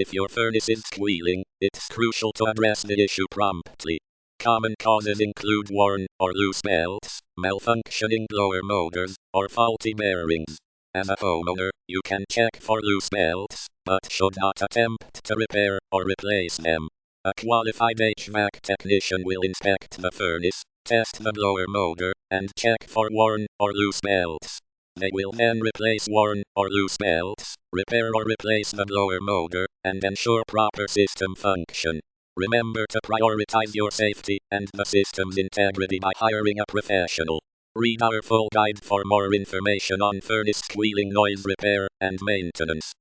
If your furnace is squealing, it's crucial to address the issue promptly. Common causes include worn or loose belts, malfunctioning blower motors, or faulty bearings. As a homeowner, you can check for loose belts, but should not attempt to repair or replace them. A qualified HVAC technician will inspect the furnace, test the blower motor, and check for worn or loose belts. They will then replace worn or loose belts, repair or replace the blower motor, and ensure proper system function. Remember to prioritize your safety and the system's integrity by hiring a professional. Read our full guide for more information on furnace squealing, noise repair, and maintenance.